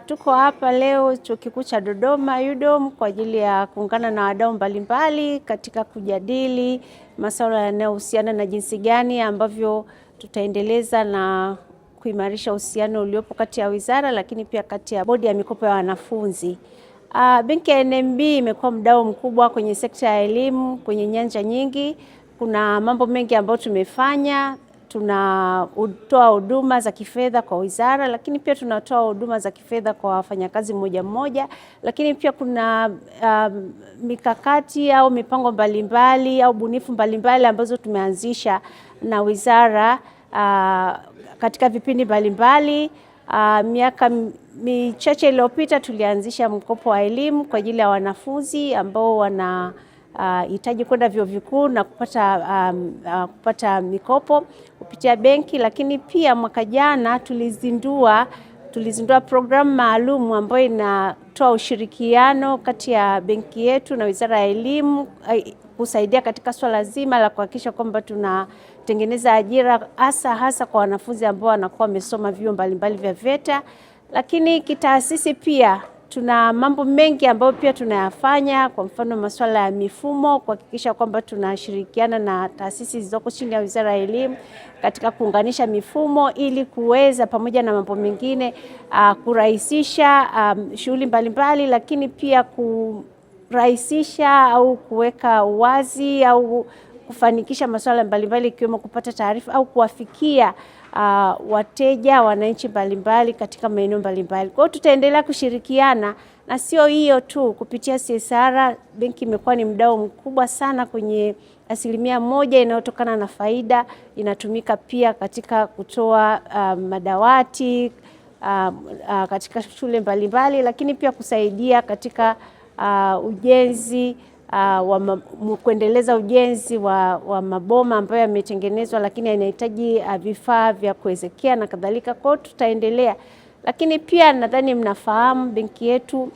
Tuko hapa leo Chuo Kikuu cha Dodoma UDOM kwa ajili ya kuungana na wadau mbalimbali katika kujadili masuala yanayohusiana na jinsi gani ambavyo tutaendeleza na kuimarisha uhusiano uliopo kati ya wizara lakini pia kati ya bodi ya mikopo ya wanafunzi. Benki ya NMB imekuwa mdau mkubwa kwenye sekta ya elimu kwenye nyanja nyingi. Kuna mambo mengi ambayo tumefanya. Tunatoa huduma za kifedha kwa wizara, lakini pia tunatoa huduma za kifedha kwa wafanyakazi mmoja mmoja, lakini pia kuna mikakati au mipango mbalimbali au bunifu mbalimbali ambazo tumeanzisha na wizara katika vipindi mbalimbali. Miaka michache iliyopita tulianzisha mkopo wa elimu kwa ajili ya wanafunzi ambao wanahitaji kwenda vyuo vikuu na kupata mikopo kupitia benki, lakini pia mwaka jana tulizindua programu maalum ambayo inatoa ushirikiano kati ya benki yetu na Wizara ya Elimu kusaidia katika swala zima la kuhakikisha kwamba tunatengeneza ajira hasa kwa wanafunzi ambao wanakuwa wamesoma vyuo mbalimbali vya VETA. Lakini kitaasisi pia tuna mambo mengi ambayo pia tunayafanya, kwa mfano masuala ya mifumo, kuhakikisha kwamba tunashirikiana na taasisi zilizoko chini ya Wizara ya Elimu katika kuunganisha mifumo ili kuweza pamoja na mambo mengine kurahisisha shughuli mbalimbali, lakini pia kurahisisha au kuweka uwazi au kufanikisha masuala mbalimbali ikiwemo kupata taarifa au kuwafikia wateja wananchi mbalimbali katika maeneo mbalimbali. Kwa hiyo tutaendelea kushirikiana, na sio hiyo tu, kupitia CSR benki imekuwa ni mdau mkubwa sana kwenye 1% inayotokana na faida inatumika pia katika kutoa madawati katika shule mbalimbali, lakini pia kusaidia katika ujenzi kuendeleza ujenzi wa maboma ambayo yametengenezwa lakini yanahitaji vifaa vya kuwezekea na kadhalika. Kwa hiyo tutaendelea, lakini pia nadhani mnafahamu benki yetu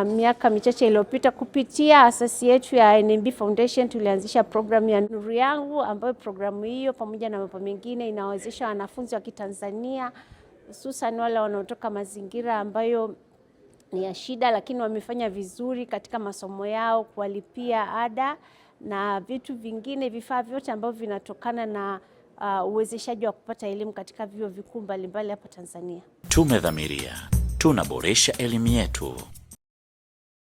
miaka michache iliyopita kupitia asasi yetu ya NMB Foundation tulianzisha programu ya Nuru Yangu, ambayo programu hiyo pamoja na mambo mengine inawezesha wanafunzi wa Kitanzania hususan wale wanaotoka mazingira ambayo ni ya shida, lakini wamefanya vizuri katika masomo yao, kuwalipia ada na vitu vingine, vifaa vyote ambavyo vinatokana na uwezeshaji wa kupata elimu katika vyuo vikuu mbalimbali hapa Tanzania. Tumedhamiria tunaboresha elimu yetu.